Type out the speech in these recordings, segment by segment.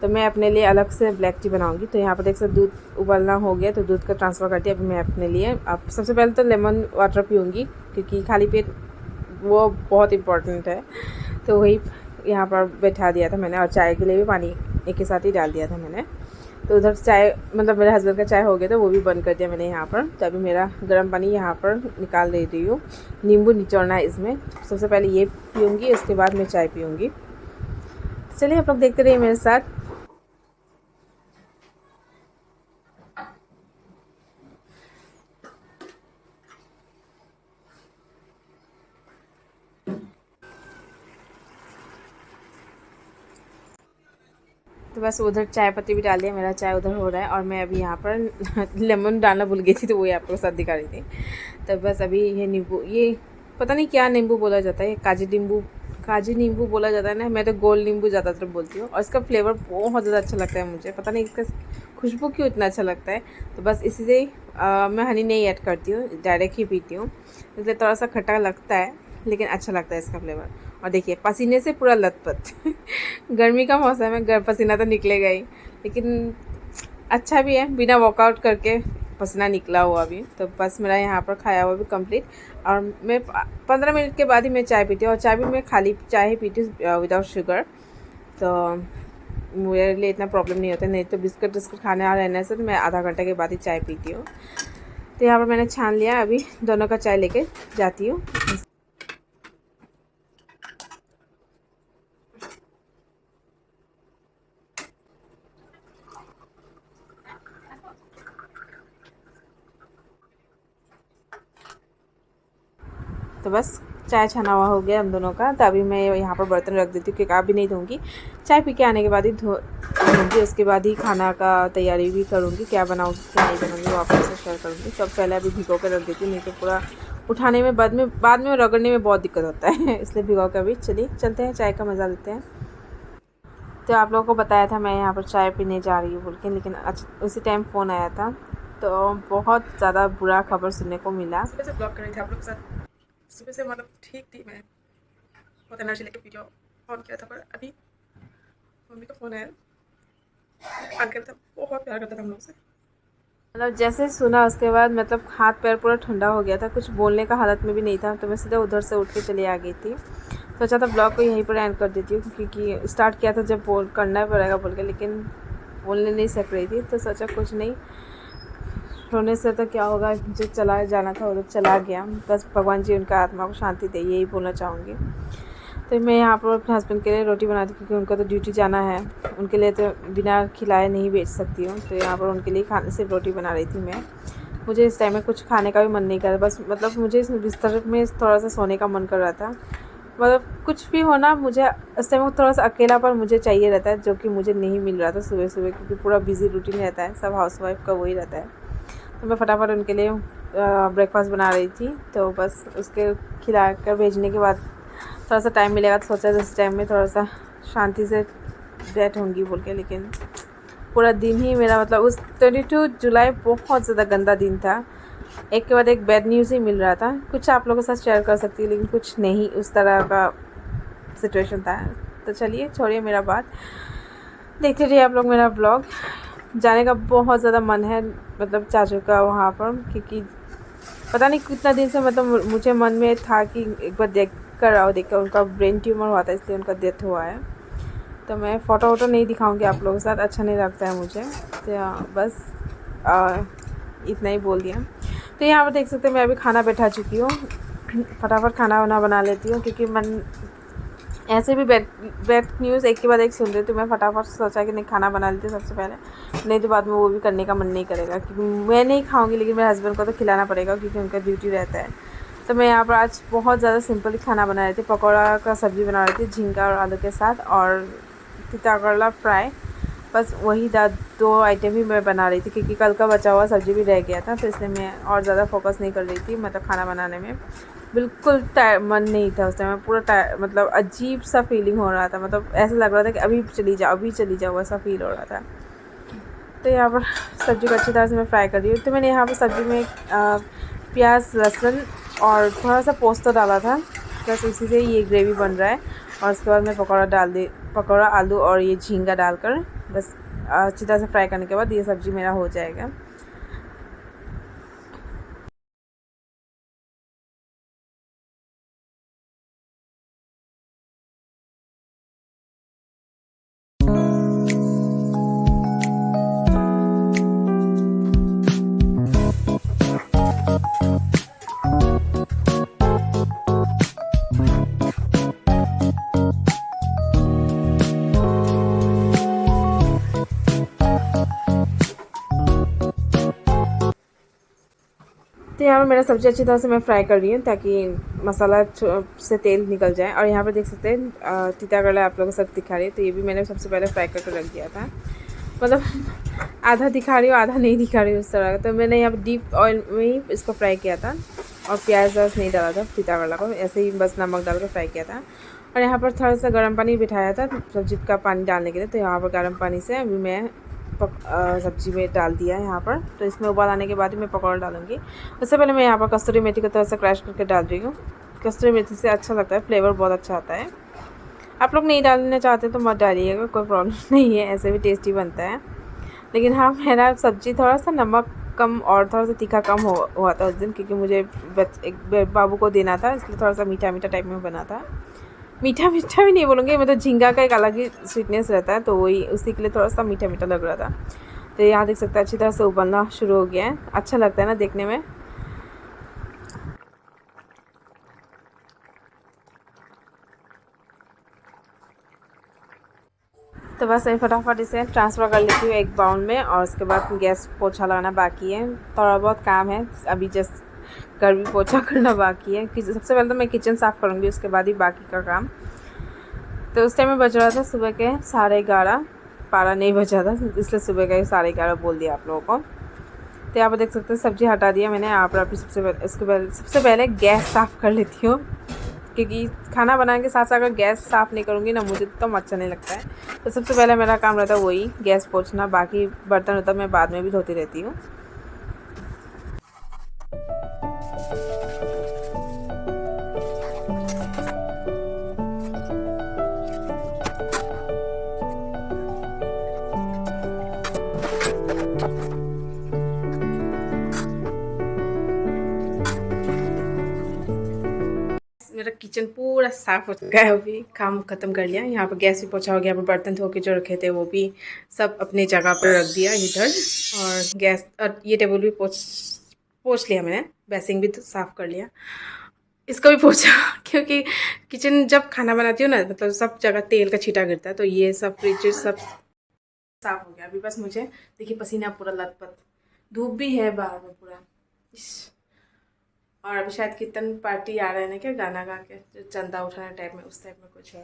तो मैं अपने लिए अलग से ब्लैक टी बनाऊंगी। तो यहाँ पर देख सकते दूध उबलना हो गया, तो दूध का ट्रांसफ़र कर दिया। अभी मैं अपने लिए अब सबसे पहले तो लेमन वाटर पीऊँगी, क्योंकि खाली पेट वो बहुत इम्पोर्टेंट है। तो वही यहाँ पर बैठा दिया था मैंने, और चाय के लिए भी पानी एक के साथ ही डाल दिया था मैंने। तो उधर चाय मतलब मेरे हस्बैंड का चाय हो गया था, वो भी बंद कर दिया मैंने यहाँ पर। तो अभी मेरा गर्म पानी यहाँ पर निकाल दे रही हूँ। नींबू निचोड़ना है इसमें। सबसे पहले ये पीऊँगी, उसके बाद मैं चाय पीऊँगी। चलिए आप लोग देखते रहिए मेरे साथ। तो बस उधर चाय पत्ती भी डाल दिया, मेरा चाय उधर हो रहा है। और मैं अभी यहाँ पर लेमन डालना भूल गई थी, तो वही आपको साथ दिखा रही थी। तो बस अभी ये नींबू, ये पता नहीं क्या नींबू बोला जाता है, काजी नींबू बोला जाता है ना। मैं तो गोल नींबू ज़्यादातर बोलती हूँ, और इसका फ्लेवर बहुत ज़्यादा अच्छा लगता है मुझे। पता नहीं इसका खुशबू क्यों इतना अच्छा लगता है। तो बस इसी से मैं हनी नहीं ऐड करती हूँ, डायरेक्ट ही पीती हूँ। इसलिए थोड़ा सा खट्टा लगता है, लेकिन अच्छा लगता है इसका फ्लेवर। और देखिए पसीने से पूरा लथपथ गर्मी का मौसम है, पसीना तो निकलेगा ही, लेकिन अच्छा भी है, बिना वर्कआउट करके पसीना निकला हुआ भी। तो बस मेरा यहाँ पर खाया हुआ भी कंप्लीट। और मैं 15 मिनट के बाद ही मैं चाय पीती हूँ, और चाय भी मैं खाली चाय ही पीती हूँ विदाउट शुगर। तो मेरे लिए इतना प्रॉब्लम नहीं होता, नहीं तो बिस्किट खाने रहने से तो मैं आधा घंटे के बाद ही चाय पीती हूँ। तो यहाँ पर मैंने छान लिया, अभी दोनों का चाय लेके जाती हूँ। तो बस चाय छाना हुआ हो गया हम दोनों का। तो अभी मैं यहाँ पर बर्तन रख देती हूँ, क्योंकि अभी नहीं धोऊंगी, चाय पी के आने के बाद ही धोऊंगी। उसके बाद ही खाना का तैयारी भी करूँगी, क्या बनाऊँगी क्या नहीं बनाऊँगी वो आपके साथ शेयर करूँगी। तो पहले अभी भिगो कर रख देती हूँ, नहीं तो पूरा उठाने में बाद में रगड़ने में बहुत दिक्कत होता है इसलिए भिगो कर। अभी चलिए चलते हैं, चाय का मज़ा लेते हैं। तो आप लोगों को बताया था मैं यहाँ पर चाय पीने जा रही हूँ बोल के, लेकिन उसी टाइम फ़ोन आया था, तो बहुत ज़्यादा बुरा खबर सुनने को मिला। सुबह से ब्लॉग कर रही थी आप लोग के साथ, सुबह से मतलब ठीक थी, मैं बहुत एनर्जी लेके वीडियो ऑन किया था, पर अभी मम्मी का फ़ोन आया। अंकल था, बहुत प्यार करता था हम लोग से। मतलब जैसे सुना उसके बाद मतलब हाथ पैर पूरा ठंडा हो गया था, कुछ बोलने का हालत में भी नहीं था। तो मैं सीधा उधर से उठ के चली आ गई थी। सोचा था ब्लॉग को यहीं पर एंड कर देती हूँ, क्योंकि स्टार्ट किया था जब करना पड़ेगा बोल के, लेकिन बोलने नहीं सक रही थी। तो सोचा कुछ नहीं, रोने से तो क्या होगा, जो चला जाना था उधर चला गया। बस भगवान जी उनका आत्मा को शांति दे, यही बोलना चाहूँगी। तो मैं यहाँ पर अपने हस्बैंड के लिए रोटी बनाती हूँ, क्योंकि उनको तो ड्यूटी जाना है, उनके लिए तो बिना खिलाए नहीं भेज सकती हूँ। तो यहाँ पर उनके लिए खाने सिर्फ रोटी बना रही थी मैं। मुझे इस टाइम में कुछ खाने का भी मन नहीं कर रहा, बस मतलब मुझे इस बिस्तर में थोड़ा सा सोने का मन कर रहा था। मतलब कुछ भी होना, मुझे इस टाइम में थोड़ा सा अकेलापन मुझे चाहिए रहता है, जो कि मुझे नहीं मिल रहा था सुबह सुबह, क्योंकि पूरा बिजी रूटीन रहता है, सब हाउसवाइफ का वही रहता है। तो मैं फटाफट उनके लिए ब्रेकफास्ट बना रही थी। तो बस उसके खिला कर भेजने के बाद थोड़ा सा टाइम मिलेगा, तो सोचा इस टाइम में थोड़ा सा शांति से बैठूँगी बोल के। लेकिन पूरा दिन ही मेरा मतलब उस 22 जुलाई बहुत ज़्यादा गंदा दिन था। एक के बाद एक बैड न्यूज़ ही मिल रहा था। कुछ आप लोगों के साथ शेयर कर सकती हूँ, लेकिन कुछ नहीं, उस तरह का सिचुएशन था। तो चलिए छोड़िए मेरा बात, देखते रहिए आप लोग मेरा ब्लॉग। जाने का बहुत ज़्यादा मन है, मतलब चाचू का वहाँ पर, क्योंकि पता नहीं कितना दिन से मतलब मुझे मन में था कि एक बार देख कर उनका ब्रेन ट्यूमर हुआ था, इसलिए उनका डेथ हुआ है। तो मैं फ़ोटो वोटो नहीं दिखाऊंगी आप लोगों के साथ, अच्छा नहीं लगता है मुझे। तो बस इतना ही बोल दिया। तो यहाँ पर देख सकते हैं मैं अभी खाना बैठा चुकी हूँ, फटाफट खाना वाना बना लेती हूँ, क्योंकि मन ऐसे भी बैड न्यूज़ एक के बाद एक सुन रही थी। मैं फटाफट सोचा कि नहीं खाना बना लेती सबसे पहले, नहीं तो बाद में वो भी करने का मन नहीं करेगा, क्योंकि मैं नहीं खाऊंगी, लेकिन मेरे हस्बैंड को तो खिलाना पड़ेगा, क्योंकि उनका ड्यूटी रहता है। तो मैं यहाँ पर आज बहुत ज़्यादा सिंपल खाना बना रही थी, पकौड़ा का सब्ज़ी बना रही थी झींगा और आलू के साथ, और तीता करला फ्राई। बस वही दो आइटम ही मैं बना रही थी, क्योंकि कल का बचा हुआ सब्ज़ी भी रह गया था। तो इसलिए मैं और ज़्यादा फोकस नहीं कर रही थी, मतलब खाना बनाने में बिल्कुल मन नहीं था उस टाइम। पूरा मतलब अजीब सा फीलिंग हो रहा था, मतलब ऐसा लग रहा था कि अभी चली जाओ ऐसा फील हो रहा था। तो यहाँ पर सब्ज़ी को अच्छी तरह से मैं फ्राई कर रही हूँ। तो मैंने यहाँ पर सब्ज़ी में प्याज, लहसुन और थोड़ा सा पोस्तो डाला था, बस उसी से ये ग्रेवी बन रहा है। और उसके बाद मैं पकौड़ा आलू और ये झींगा डालकर बस अच्छी तरह से फ्राई करने के बाद ये सब्ज़ी मेरा हो जाएगा। तो यहाँ पर मेरा सब्ज़ी अच्छी तरह से मैं फ्राई कर रही हूँ ताकि मसाला से तेल निकल जाए। और यहाँ पर देख सकते हैं तीता करला आप लोगों को सब दिखा रही है, तो ये भी मैंने सबसे पहले फ्राई करके रख दिया था। मतलब आधा दिखा रही हूँ आधा नहीं दिखा रही हूँ उस तरह का। तो मैंने यहाँ पर डीप ऑयल में ही इसको फ्राई किया था और प्याज व्याज नहीं डाला था तीता करला को, ऐसे ही बस नमक डाल कर फ्राई किया था। और यहाँ पर थोड़ा सा गर्म पानी बिठाया था सब्जी का पानी डालने के लिए। तो यहाँ पर गर्म पानी से अभी मैं सब्जी में डाल दिया है यहाँ पर। तो इसमें उबाल आने के बाद ही मैं पकौड़ा डालूंगी। उससे पहले मैं यहाँ पर कस्तूरी मेथी को थोड़ा सा क्रश करके डाल रही हूँ। कस्तूरी मेथी से अच्छा लगता है, फ्लेवर बहुत अच्छा आता है। आप लोग नहीं डालना चाहते तो मत डालिएगा, कोई प्रॉब्लम नहीं है, ऐसे भी टेस्टी बनता है। लेकिन हाँ, मेरा सब्ज़ी थोड़ा सा नमक कम और थोड़ा सा तीखा कम हुआ था उस दिन, क्योंकि मुझे एक बाबू को देना था, इसलिए थोड़ा सा मीठा मीठा टाइप में बना था। मीठा मीठा भी नहीं बोलूँगी, मतलब झींगा का एक अलग ही स्वीटनेस रहता है, तो वही उसी के लिए थोड़ा सा मीठा मीठा लग रहा था। तो यहाँ देख सकते हैं अच्छी तरह से उबलना शुरू हो गया है, अच्छा लगता है ना देखने में। तो बस मैं फटाफट इसे ट्रांसफ़र कर लेती हूँ एक बाउल में, और उसके बाद गैस पोछा लगाना बाकी है, थोड़ा बहुत काम है अभी, जस्ट घर भी पोछा करना बाकी है। सबसे पहले तो मैं किचन साफ़ करूँगी, उसके बाद ही बाकी का काम। तो उस टाइम में बज रहा था सुबह के 11:30, 12 नहीं बजा था, इसलिए सुबह का 11:30 बोल दिया आप लोगों को। तो यहाँ पर देख सकते हैं सब्ज़ी हटा दिया मैंने। यहाँ पर अभी सबसे पहले गैस साफ़ कर लेती हूँ, क्योंकि खाना बनाने के साथ साथ अगर गैस साफ़ नहीं करूँगी ना मुझे तो अच्छा नहीं लगता है। तो सबसे पहले मेरा काम रहता है वही गैस पोंछना, बाकी बर्तन वर्तन मैं बाद में भी धोती रहती हूँ। मेरा किचन पूरा साफ़ हो चुका है, अभी काम ख़त्म कर लिया। यहाँ पर गैस भी पोछा हो गया, यहाँ पर बर्तन धो के जो रखे थे वो भी सब अपनी जगह पर रख दिया इधर। और गैस और ये टेबल भी पोछ लिया मैंने, बेसिंग भी तो साफ़ कर लिया, इसको भी पोछा क्योंकि किचन जब खाना बनाती हूँ ना, मतलब सब जगह तेल का छींटा गिरता है, तो ये सब फ्रिज सब साफ़ हो गया। अभी बस मुझे देखिए पसीना पूरा लथपथ, धूप भी है बाहर में पूरा। और अभी शायद कीर्तन पार्टी आ रहे हैं ना, क्या गाना गा के जो चंदा उठाने टाइप में, उस टाइप में कुछ है।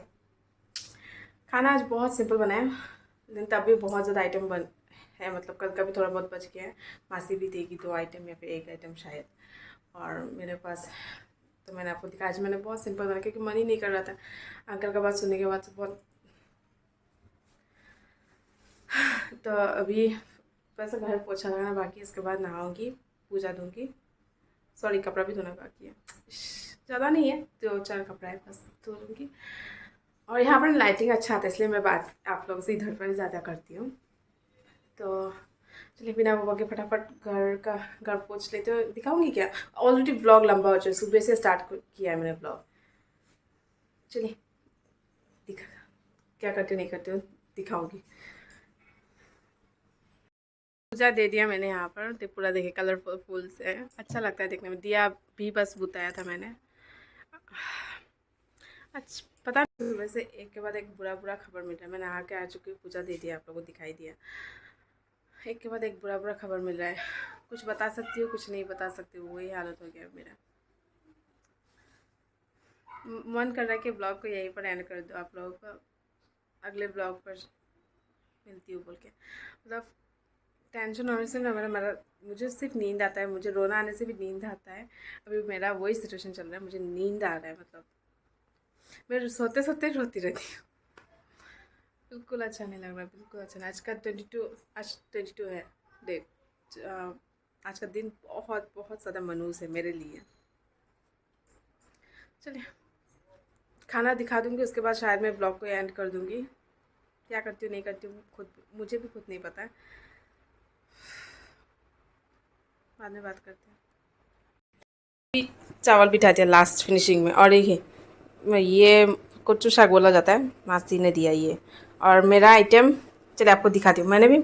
खाना आज बहुत सिंपल बनाया, लेकिन तब भी बहुत ज़्यादा आइटम बन है, मतलब कल का भी थोड़ा बहुत बच गया है। मासी भी देगी 2 आइटम या फिर 1 आइटम शायद, और मेरे पास। तो मैंने आपको दिखाया, आज मैंने बहुत सिंपल बनाया क्योंकि मन ही नहीं कर रहा था। अंकल का बात सुनने के बाद से बहुत तो अभी बस घर पोछा लगाना बाकी है, इसके बाद नहाऊंगी, पूजा दूंगी, सॉरी कपड़ा भी धोना बाकी है, ज़्यादा नहीं है, 2-4 कपड़ा है बस धो लूँगी। और यहाँ पर लाइटिंग अच्छा आता है, इसलिए मैं बात आप लोगों से इधर पर ज़्यादा करती हूँ। तो चलिए बिना वो के फटाफट घर पोछ लेते हो। दिखाऊंगी क्या, ऑलरेडी ब्लॉग लंबा हो चुका, सुबह से स्टार्ट किया है मैंने ब्लॉग। चलिए दिखा क्या करती हूँ नहीं करती हूँ दिखाऊंगी। पूजा दे दिया मैंने यहाँ पर, तो पूरा देखे कलरफुल फूल से अच्छा लगता है देखने में। दिया भी बस बुताया था मैंने। अच्छा पता नहीं, वैसे एक के बाद एक बुरा बुरा खबर मिल रहा है। मैं नहा के आ चुकी हूँ, पूजा दे दिया, आप लोगों को दिखाई दिया। एक के बाद एक बुरा बुरा खबर मिल रहा है, कुछ बता सकती हूँ कुछ नहीं बता सकती हूँ, वही हालत हो गया मेरा। मन कर रहा है कि ब्लॉग को यहीं पर एंड कर दो, आप लोगों को अगले ब्लॉग पर मिलती हूँ बोल के। मतलब टेंशन होने से ना मेरा मुझे सिर्फ नींद आता है, मुझे रोना आने से भी नींद आता है। अभी मेरा वही सिचुएशन चल रहा है, मुझे नींद आ रहा है, मतलब मैं सोते सोते रोती रहती हूँ। बिल्कुल अच्छा नहीं लग रहा, बिल्कुल अच्छा नहीं। आज 22 है डेट। आज का दिन बहुत बहुत ज़्यादा मनहूस है मेरे लिए। चलिए खाना दिखा दूँगी, उसके बाद शायद मैं ब्लॉग को एंड कर दूँगी। क्या करती हूँ नहीं करती हूँ खुद मुझे भी खुद नहीं पता है। बाद में बात करते हैं। चावल बिठा दिया लास्ट फिनिशिंग में। और ये कुछ शाक बोला जाता है, मासी ने दिया ये। और मेरा आइटम चलिए आपको दिखाती हूँ। मैंने भी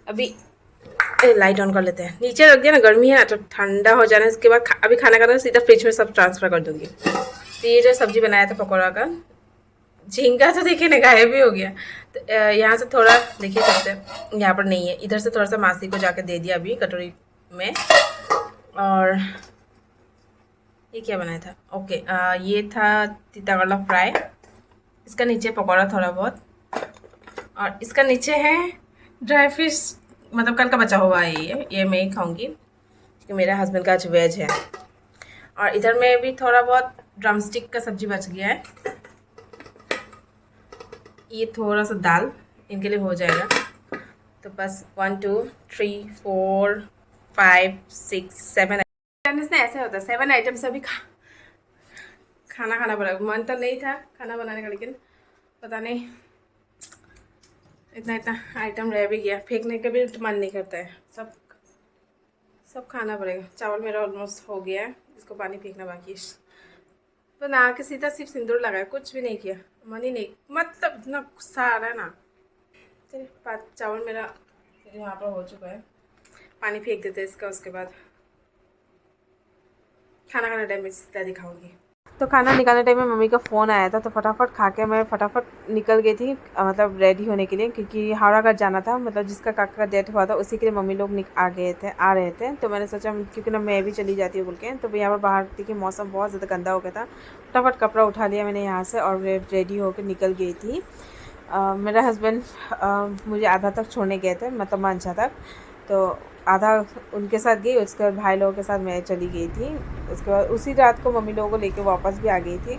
अभी लाइट ऑन कर लेते हैं। नीचे रख दिया ना, गर्मी है ना, तो ठंडा हो जाने के बाद अभी खाना खाना सीधा फ्रिज में सब ट्रांसफ़र कर दूँगी। तो ये जो सब्ज़ी बनाया था पकौड़ा का, झींगा तो देखिए ना गायब भी हो गया। तो यहाँ से थोड़ा देखिए सकते हैं, यहाँ पर नहीं है, इधर से थोड़ा सा मासी को जाके दे दिया अभी कटोरी में। और ये क्या बनाया था, ओके ये था तीता करला फ्राई। इसका नीचे पकौड़ा थोड़ा बहुत, और इसका नीचे है ड्राई फिश, मतलब कल का बचा हुआ है ये मैं ही खाऊंगी क्योंकि मेरे हस्बैंड का आज वेज है। और इधर में भी थोड़ा बहुत ड्रम स्टिक का सब्जी बच गया है। ये थोड़ा सा दाल इनके लिए हो जाएगा। तो बस 1 2 3 4 5 6 7 ऐसे होता है 7 आइटम से अभी खाना खाना पड़ेगा। मन तो नहीं था खाना बनाने का, लेकिन पता नहीं इतना आइटम रह भी गया, फेंकने का भी मन नहीं करता है। सब खाना पड़ेगा। चावल मेरा ऑलमोस्ट हो गया है, इसको पानी फेंकना बाकी है। तो ना के सीधा सिर्फ सिंदूर लगाया, कुछ भी नहीं किया, मन ही नहीं, मतलब इतना गुस्सा आ रहा है ना। चलिए चावल मेरा यहाँ पर हो चुका है, पानी फेंक देते हैं इसका। उसके बाद खाना खाने टाइम में सीधा दिखाऊंगी। तो खाना निकालने टाइम में मम्मी का फ़ोन आया था, तो फटाफट खा के मैं फटाफट निकल गई थी, मतलब रेडी होने के लिए, क्योंकि हावड़ागढ़ जाना था। मतलब जिसका काका का डेथ हुआ था उसी के लिए मम्मी लोग आ रहे थे। तो मैंने सोचा क्योंकि ना मैं भी चली जाती हूँ बोल के, तो यहाँ पर बाहर थी कि मौसम बहुत ज़्यादा गंदा हो गया था। फटाफट कपड़ा उठा लिया मैंने यहाँ से और रेडी होकर निकल गई थी। मेरा हस्बैंड मुझे आधा तक छोड़ने गए थे, मतलब मंचा तक, तो आधा उनके साथ गई, उसके बाद भाई लोगों के साथ मैं चली गई थी। उसके बाद उसी रात को मम्मी लोगों को लेके वापस भी आ गई थी,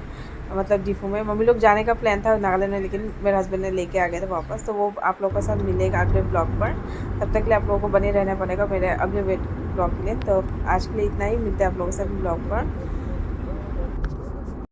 मतलब डिफू में। मम्मी लोग जाने का प्लान था नागालैंड में, लेकिन मेरे हस्बैंड ने लेके आ गए थे वापस। तो वो आप लोगों के साथ मिलेगा अगले ब्लॉग पर। तब तक के लिए आप लोगों को बने रहना पड़ेगा मेरे अगले ब्लॉग के लिए। तो आज के लिए इतना ही, मिलते हैं आप लोगों के साथ ब्लॉग पर।